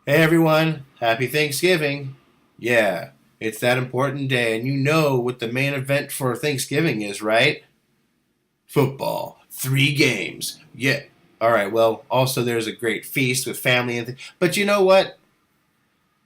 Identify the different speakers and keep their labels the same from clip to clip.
Speaker 1: Hey everyone, happy Thanksgiving. Yeah, it's that important day, and you know what the main event for Thanksgiving is, right? Football. 3 games. Yeah. Alright, well, also there's a great feast with family but you know what?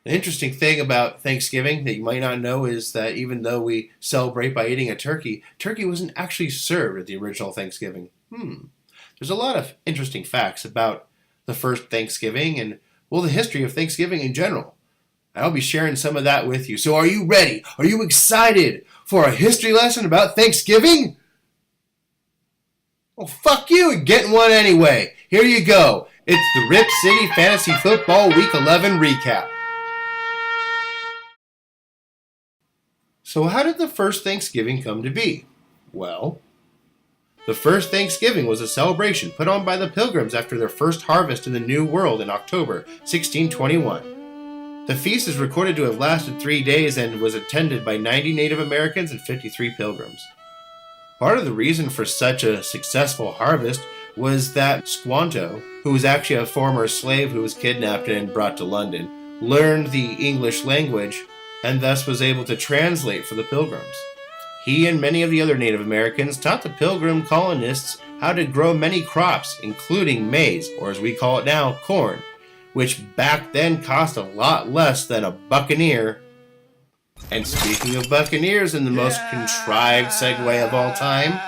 Speaker 1: The interesting thing about Thanksgiving that you might not know is that even though we celebrate by eating a turkey, turkey wasn't actually served at the original Thanksgiving. There's a lot of interesting facts about the first Thanksgiving and, well, the history of Thanksgiving in general. I'll be sharing some of that with you. So are you ready? Are you excited for a history lesson about Thanksgiving? Well, fuck you and getting one anyway. Here you go. It's the Rip City Fantasy Football Week 11 recap. So how did the first Thanksgiving come to be? Well, the first Thanksgiving was a celebration put on by the Pilgrims after their first harvest in the New World in October 1621. The feast is recorded to have lasted 3 days and was attended by 90 Native Americans and 53 Pilgrims. Part of the reason for such a successful harvest was that Squanto, who was actually a former slave who was kidnapped and brought to London, learned the English language and thus was able to translate for the Pilgrims. He and many of the other Native Americans taught the Pilgrim colonists how to grow many crops, including maize, or as we call it now, corn, which back then cost a lot less than a buccaneer. And speaking of buccaneers, in the most contrived segue of all time,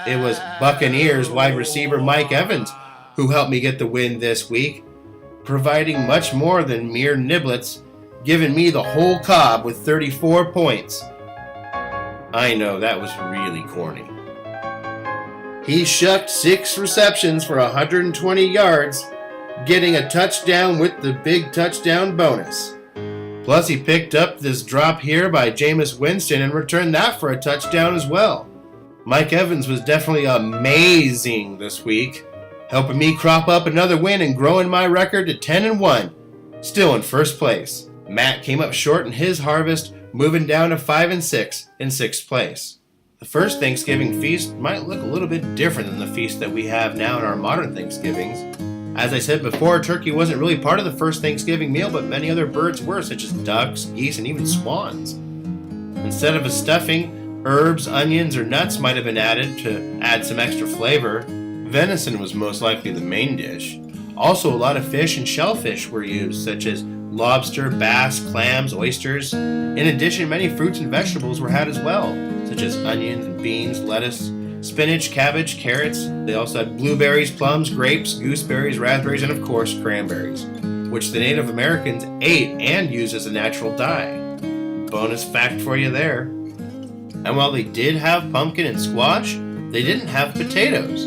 Speaker 1: it was Buccaneers wide receiver Mike Evans who helped me get the win this week, providing much more than mere niblets, giving me the whole cob with 34 points. I know, that was really corny. He shucked 6 receptions for 120 yards, getting a touchdown with the big touchdown bonus. Plus, he picked up this drop here by Jameis Winston and returned that for a touchdown as well. Mike Evans was definitely amazing this week, helping me crop up another win and growing my record to 10-1, still in first place. Matt came up short in his harvest, moving down to 5-6 in 6th place. The first Thanksgiving feast might look a little bit different than the feast that we have now in our modern Thanksgivings. As I said before, turkey wasn't really part of the first Thanksgiving meal, but many other birds were, such as ducks, geese, and even swans. Instead of a stuffing, herbs, onions, or nuts might have been added to add some extra flavor. Venison was most likely the main dish. Also, a lot of fish and shellfish were used, such as lobster, bass, clams, oysters. In addition, many fruits and vegetables were had as well, such as onions and beans, lettuce, spinach, cabbage, carrots. They also had blueberries, plums, grapes, gooseberries, raspberries, and of course cranberries, which the Native Americans ate and used as a natural dye. Bonus fact for you there. And while they did have pumpkin and squash, they didn't have potatoes.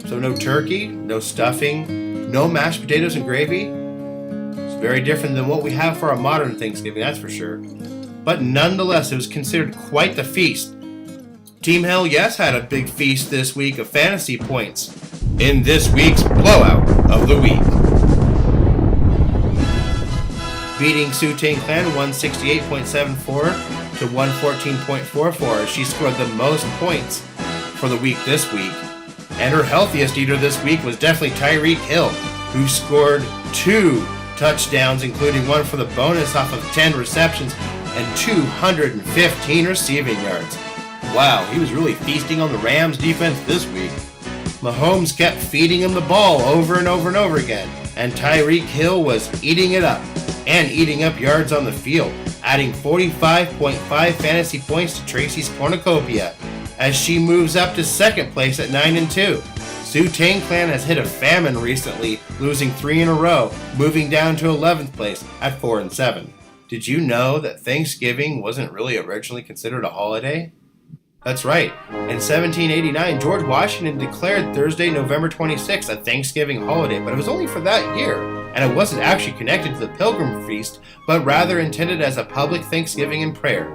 Speaker 1: So no turkey, no stuffing, no mashed potatoes and gravy. It's very different than what we have for our modern Thanksgiving, that's for sure. But nonetheless, it was considered quite the feast. Team Hell Yes had a big feast this week of fantasy points in this week's blowout of the week. Beating Sioux Tang Clan 168.74 to 114.44 as she scored the most points for the week this week. And her healthiest eater this week was definitely Tyreek Hill, who scored 2 touchdowns, including one for the bonus off of 10 receptions and 215 receiving yards. Wow, he was really feasting on the Rams defense this week. Mahomes kept feeding him the ball over and over and over again, and Tyreek Hill was eating it up and eating up yards on the field, adding 45.5 fantasy points to Tracy's cornucopia as she moves up to 2nd place at 9-2. Sioux Tang Clan has hit a famine recently, losing 3 in a row, moving down to 11th place at 4-7. Did you know that Thanksgiving wasn't really originally considered a holiday? That's right. In 1789, George Washington declared Thursday, November 26th a Thanksgiving holiday, but it was only for that year, and it wasn't actually connected to the Pilgrim Feast, but rather intended as a public Thanksgiving and prayer.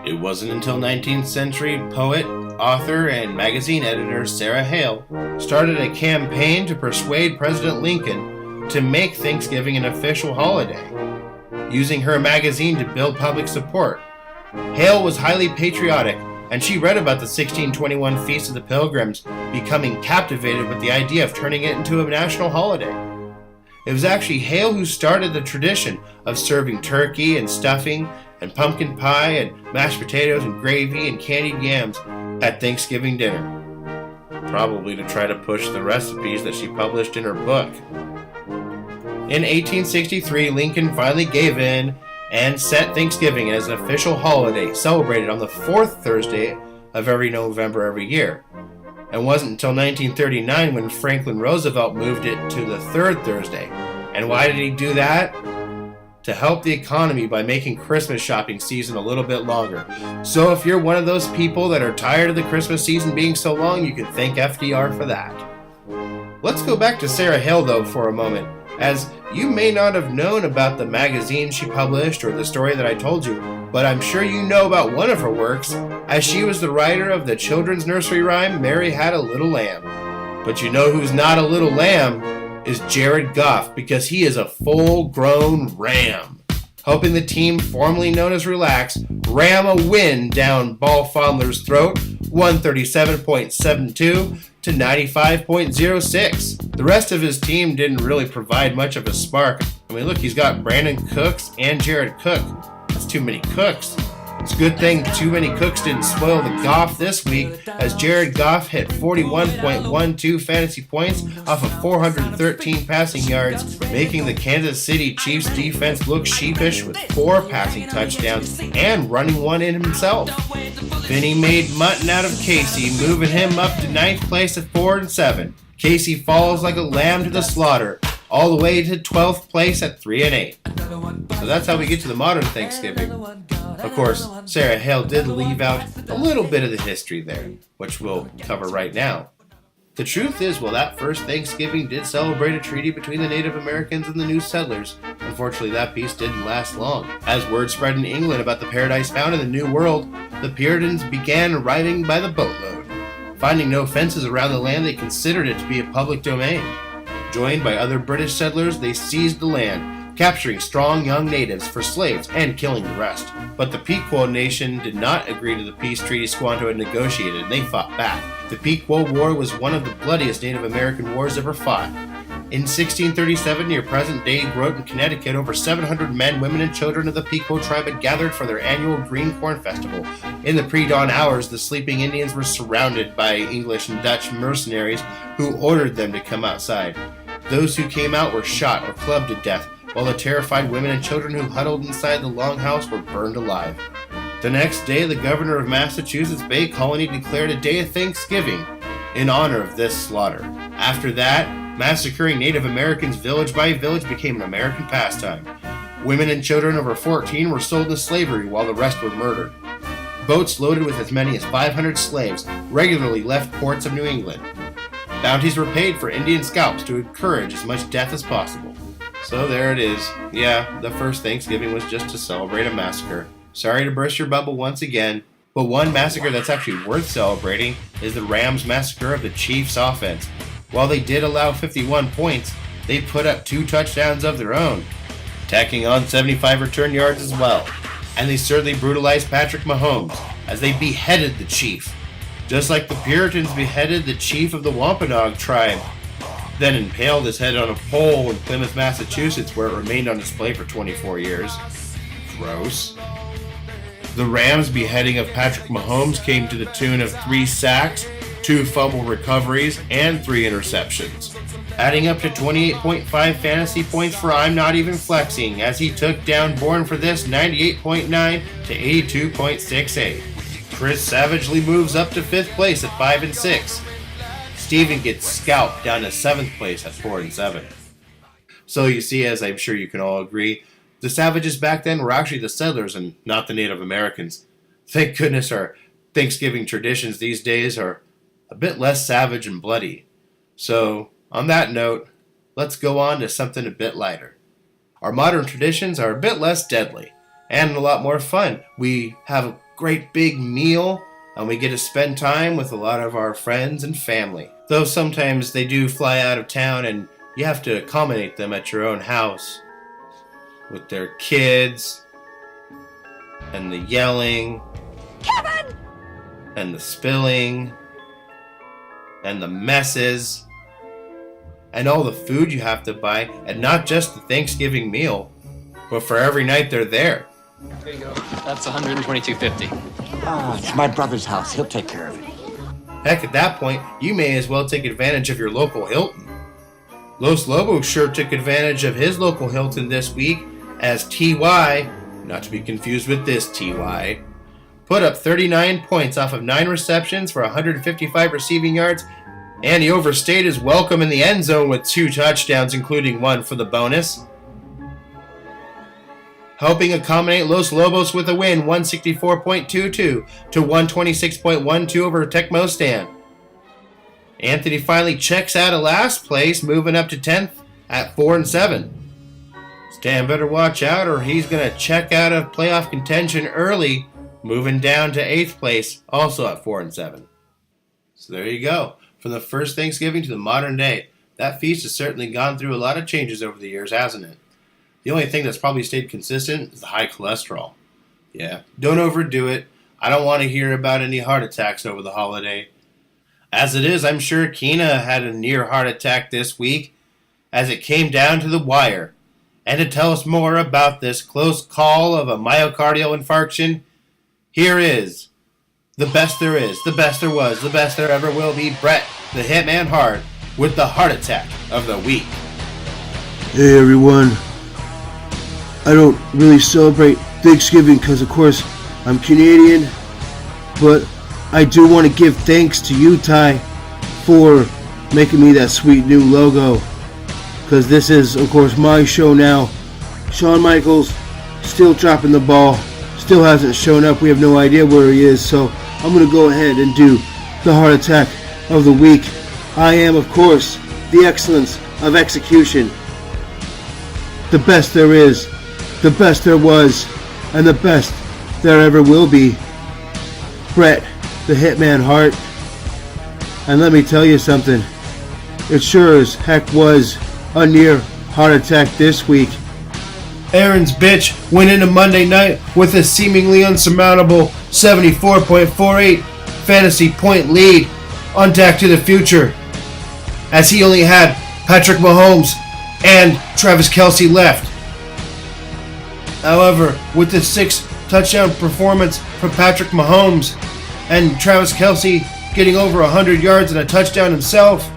Speaker 1: It wasn't until 19th century poet, author, and magazine editor Sarah Hale started a campaign to persuade President Lincoln to make Thanksgiving an official holiday, using her magazine to build public support. Hale was highly patriotic, and she read about the 1621 Feast of the Pilgrims, becoming captivated with the idea of turning it into a national holiday. It was actually Hale who started the tradition of serving turkey and stuffing and pumpkin pie and mashed potatoes and gravy and candied yams at Thanksgiving dinner. Probably to try to push the recipes that she published in her book. In 1863, Lincoln finally gave in and set Thanksgiving as an official holiday celebrated on the fourth Thursday of every November every year. It wasn't until 1939 when Franklin Roosevelt moved it to the third Thursday. And why did he do that? To help the economy by making Christmas shopping season a little bit longer. So if you're one of those people that are tired of the Christmas season being so long, you can thank FDR for that. Let's go back to Sarah Hale though for a moment, as you may not have known about the magazine she published or the story that I told you, but I'm sure you know about one of her works, as she was the writer of the children's nursery rhyme, Mary Had a Little Lamb. But you know who's not a little lamb? Is Jared Goff, because he is a full-grown ram. Helping the team formerly known as Relax ram a win down ball fondler's throat, 137.72 to 95.06. The rest of his team didn't really provide much of a spark. I mean, look, he's got Brandon Cooks and Jared Cook. That's too many Cooks. It's a good thing too many Cooks didn't spoil the Goff this week, as Jared Goff hit 41.12 fantasy points off of 413 passing yards, making the Kansas City Chiefs defense look sheepish with 4 passing touchdowns and running one in himself. Vinny made mutton out of Casey, moving him up to 9th place at 4-7. Casey falls like a lamb to the slaughter, all the way to 12th place at 3-8. So that's how we get to the modern Thanksgiving. Of course, Sarah Hale did leave out a little bit of the history there, which we'll cover right now. The truth is, while that first Thanksgiving did celebrate a treaty between the Native Americans and the new settlers, unfortunately that peace didn't last long. As word spread in England about the paradise found in the New World, the Puritans began arriving by the boatload. Finding no fences around the land, they considered it to be a public domain. Joined by other British settlers, they seized the land, capturing strong young natives for slaves and killing the rest. But the Pequot Nation did not agree to the peace treaty Squanto had negotiated, and they fought back. The Pequot War was one of the bloodiest Native American wars ever fought. In 1637, near present-day Groton, Connecticut, over 700 men, women, and children of the Pequot tribe had gathered for their annual Green Corn Festival. In the pre-dawn hours, the sleeping Indians were surrounded by English and Dutch mercenaries who ordered them to come outside. Those who came out were shot or clubbed to death, while the terrified women and children who huddled inside the longhouse were burned alive. The next day, the governor of Massachusetts Bay Colony declared a day of Thanksgiving in honor of this slaughter. After that, massacring Native Americans village by village became an American pastime. Women and children over 14 were sold into slavery while the rest were murdered. Boats loaded with as many as 500 slaves regularly left ports of New England. Bounties were paid for Indian scalps to encourage as much death as possible. So there it is. Yeah, the first Thanksgiving was just to celebrate a massacre. Sorry to burst your bubble once again, but one massacre that's actually worth celebrating is the Rams massacre of the Chiefs offense. While they did allow 51 points, they put up 2 touchdowns of their own, tacking on 75 return yards as well. And they certainly brutalized Patrick Mahomes as they beheaded the Chief, just like the Puritans beheaded the chief of the Wampanoag tribe, then impaled his head on a pole in Plymouth, Massachusetts, where it remained on display for 24 years. Gross. The Rams' beheading of Patrick Mahomes came to the tune of 3 sacks, 2 fumble recoveries, and 3 interceptions, adding up to 28.5 fantasy points for I'm Not Even Flexing, as he took down Born for This 98.9 to 82.68. Chris savagely moves up to 5th place at 5-6. Steven gets scalped down to 7th place at 4-7. So you see, as I'm sure you can all agree, the savages back then were actually the settlers and not the Native Americans. Thank goodness our Thanksgiving traditions these days are a bit less savage and bloody. So, on that note, let's go on to something a bit lighter. Our modern traditions are a bit less deadly and a lot more fun. We have a great big meal, and we get to spend time with a lot of our friends and family. Though sometimes they do fly out of town and you have to accommodate them at your own house with their kids and the yelling, Kevin! And the spilling and the messes and all the food you have to buy, and not just the Thanksgiving meal, but for every night they're there.
Speaker 2: There you go. That's $122.50.
Speaker 3: Ah, it's my brother's house. He'll take care of it.
Speaker 1: Heck, at that point, you may as well take advantage of your local Hilton. Los Lobos sure took advantage of his local Hilton this week, as TY, not to be confused with this TY, put up 39 points off of 9 receptions for 155 receiving yards, and he overstayed his welcome in the end zone with 2 touchdowns, including 1 for the bonus. Helping accommodate Los Lobos with a win, 164.22 to 126.12 over Tecmostan. Anthony finally checks out of last place, moving up to 10th at 4-7. Stan better watch out, or he's going to check out of playoff contention early, moving down to 8th place, also at 4-7. So there you go. From the first Thanksgiving to the modern day, that feast has certainly gone through a lot of changes over the years, hasn't it? The only thing that's probably stayed consistent is the high cholesterol. Yeah, don't overdo it. I don't want to hear about any heart attacks over the holiday. As it is, I'm sure Keena had a near heart attack this week as it came down to the wire. And to tell us more about this close call of a myocardial infarction, here is the best there is, the best there was, the best there ever will be, Brett, the Hitman Hart, with the heart attack of the week.
Speaker 4: Hey everyone. I don't really celebrate Thanksgiving because, of course, I'm Canadian, but I do want to give thanks to you, Ty, for making me that sweet new logo, because this is, of course, my show now. Shawn Michaels still dropping the ball, still hasn't shown up. We have no idea where he is, so I'm going to go ahead and do the heart attack of the week. I am, of course, the excellence of execution, the best there is, the best there was, and the best there ever will be, Brett, the Hitman Hart. And let me tell you something, it sure as heck was a near heart attack this week.
Speaker 1: Aaron's bitch went into Monday night with a seemingly unsurmountable 74.48 fantasy point lead on Back to the Future, as he only had Patrick Mahomes and Travis Kelce left. However, with the 6 touchdown performance from Patrick Mahomes and Travis Kelce getting over 100 yards and a touchdown himself,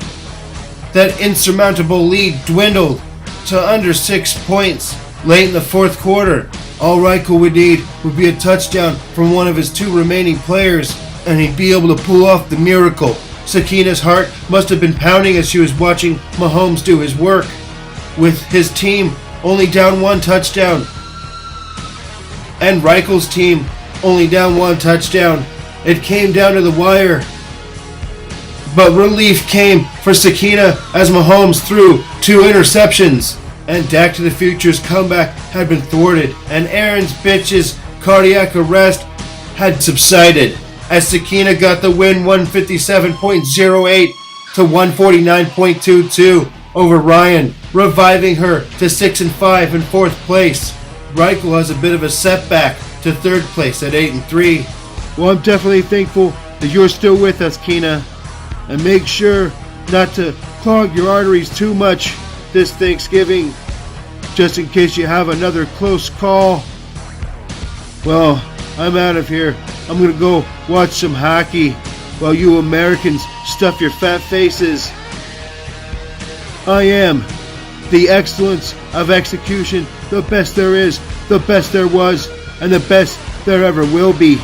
Speaker 1: that insurmountable lead dwindled to under 6 points late in the fourth quarter. All Reichel would need would be a touchdown from one of his 2 remaining players, and he'd be able to pull off the miracle. Sakina's heart must have been pounding as she was watching Mahomes do his work. With his team only down 1 touchdown, and Reichel's team only down 1 touchdown, it came down to the wire. But relief came for Sakina as Mahomes threw 2 interceptions, and Back to the Future's comeback had been thwarted, and Aaron's bitch's cardiac arrest had subsided as Sakina got the win, 157.08 to 149.22 over Ryan, reviving her to 6-5 in 4th place. Reichel has a bit of a setback to 3rd place at 8-3.
Speaker 4: Well, I'm definitely thankful that you're still with us, Keena. And make sure not to clog your arteries too much this Thanksgiving, just in case you have another close call. Well, I'm out of here. I'm going to go watch some hockey while you Americans stuff your fat faces. I am the excellence of execution, the best there is, the best there was, and the best there ever will be,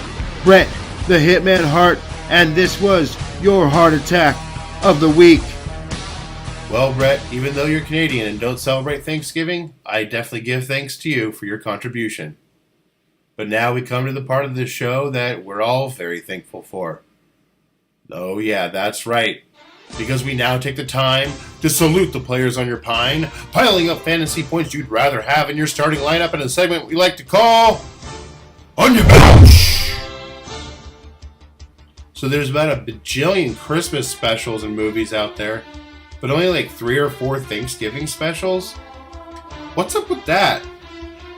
Speaker 4: Brett, the Hitman Hart, and this was your heart attack of the week.
Speaker 1: Well, Brett, even though you're Canadian and don't celebrate Thanksgiving, I definitely give thanks to you for your contribution. But now we come to the part of the show that we're all very thankful for. Oh yeah, that's right. Because we now take the time to salute the players on your pine, piling up fantasy points you'd rather have in your starting lineup in a segment we like to call On Your Bench. So there's about a bajillion Christmas specials and movies out there, but only like 3 or 4 Thanksgiving specials? What's up with that?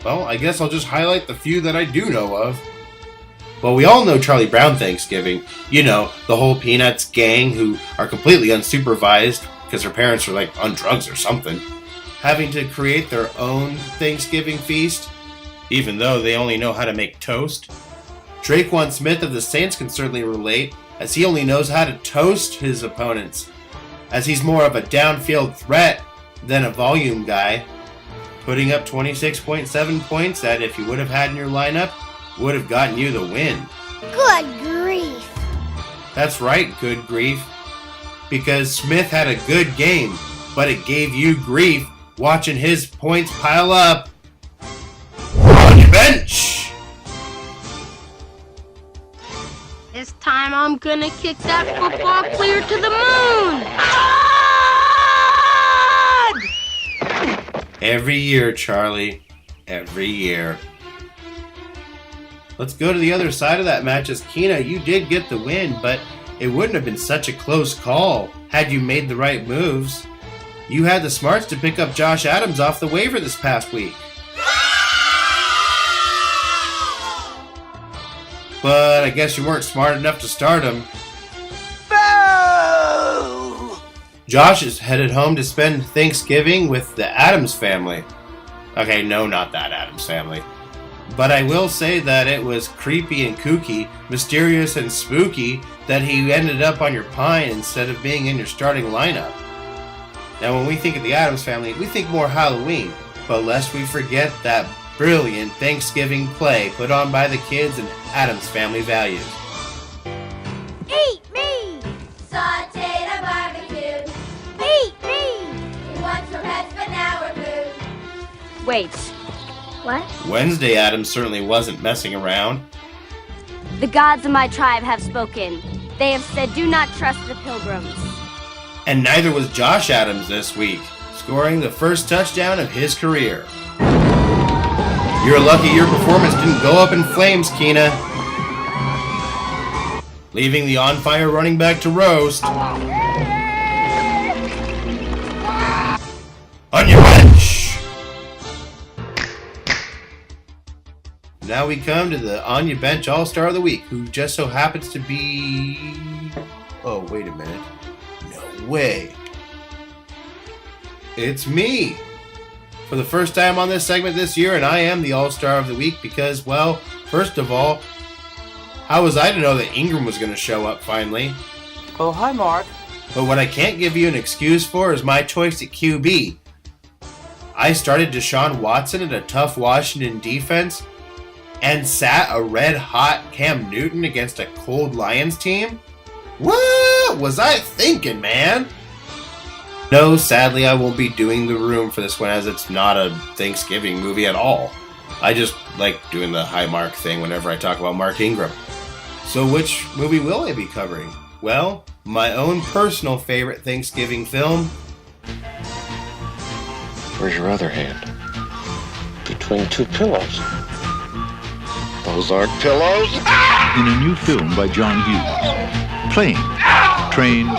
Speaker 1: Well, I guess I'll just highlight the few that I do know of. Well, we all know Charlie Brown Thanksgiving. You know, the whole Peanuts gang who are completely unsupervised because her parents are like on drugs or something, having to create their own Thanksgiving feast, even though they only know how to make toast. Draquan Smith of the Saints can certainly relate, as he only knows how to toast his opponents, as he's more of a downfield threat than a volume guy, putting up 26.7 points that, if you would have had in your lineup, would have gotten you the win.
Speaker 5: Good grief.
Speaker 1: That's right, good grief. Because Smith had a good game, but it gave you grief watching his points pile up on your bench.
Speaker 5: This time I'm gonna kick that football clear to the moon.
Speaker 1: Every year, Charlie. Every year. Let's go to the other side of that match, as Kina, you did get the win, but it wouldn't have been such a close call had you made the right moves. You had the smarts to pick up Josh Adams off the waiver this past week. But I guess you weren't smart enough to start him.
Speaker 3: No!
Speaker 1: Josh is headed home to spend Thanksgiving with the Adams family. Okay, no, not that Adams family. But I will say that it was creepy and kooky, mysterious and spooky that he ended up on your pine instead of being in your starting lineup. Now, when we think of the Adams family, we think more Halloween. But lest we forget that brilliant Thanksgiving play put on by the kids and Adams family values.
Speaker 5: Eat me!
Speaker 6: Sauteed or barbecued.
Speaker 5: Eat me!
Speaker 6: We once were pets, but now we're food.
Speaker 7: Wait,
Speaker 5: What?
Speaker 1: Wednesday Adams certainly wasn't messing around.
Speaker 7: the gods of my tribe have spoken. They have said, do not trust the pilgrims.
Speaker 1: And neither was Josh Adams this week, scoring the first touchdown of his career. You're lucky your performance didn't go up in flames, Kina. Leaving the on-fire running back to roast. On your bench! Now we come to the On Your Bench All-Star of the Week, who just so happens to be... Oh, wait a minute. No way. It's me! For the first time on this segment this year, and I am the All-Star of the Week because, well, first of all, how was I to know that Ingram was going to show up finally?
Speaker 3: Oh, hi, Mark.
Speaker 1: But what I can't give you an excuse for is my choice at QB. I started Deshaun Watson in a tough Washington defense and sat a red-hot Cam Newton against a cold Lions team? What was I thinking, man? No, sadly, I won't be doing The Room for this one, as it's not a Thanksgiving movie at all. I just like doing the high mark thing whenever I talk about Mark Ingram. So which movie will I be covering? Well, my own personal favorite Thanksgiving film.
Speaker 8: Where's your other hand? Between two pillows. Those aren't pillows.
Speaker 9: In a new film by John Hughes. Planes, trains,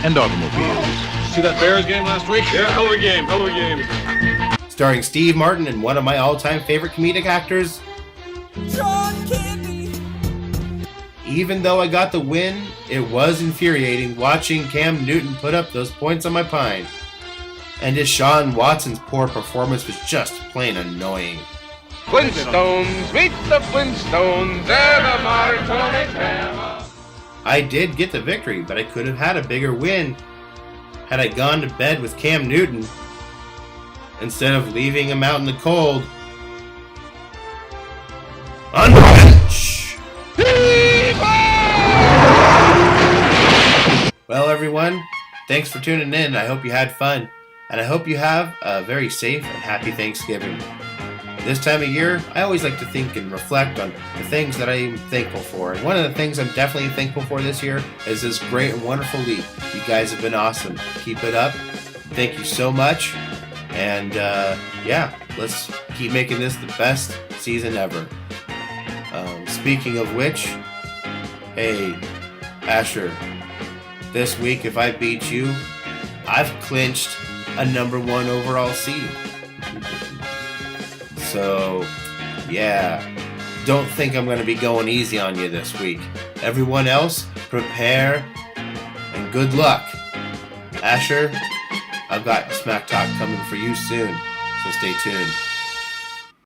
Speaker 9: and automobiles.
Speaker 2: See that Bears game last week? Yeah, hell of a game, hell of a game.
Speaker 1: Starring Steve Martin and one of my all-time favorite comedic actors.
Speaker 10: John Candy.
Speaker 1: Even though I got the win, it was infuriating watching Cam Newton put up those points on my pine. And Deshaun Watson's poor performance was just plain annoying.
Speaker 11: Flintstones, meet the Flintstones, and a Marconi family.
Speaker 1: I did get the victory, but I could have had a bigger win had I gone to bed with Cam Newton instead of leaving him out in the cold on the bench. Well, everyone, thanks for tuning in. I hope you had fun, and I hope you have a very safe and happy Thanksgiving. This time of year, I always like to think and reflect on the things that I am thankful for. And one of the things I'm definitely thankful for this year is this great and wonderful league. You guys have been awesome. Keep it up. Thank you so much. And yeah, let's keep making this the best season ever. Speaking of which, hey, Asher, this week if I beat you, I've clinched a #1 overall seed. So, yeah, don't think I'm going to be going easy on you this week. Everyone else, prepare and good luck. Asher, I've got Smack Talk coming for you soon, so stay tuned.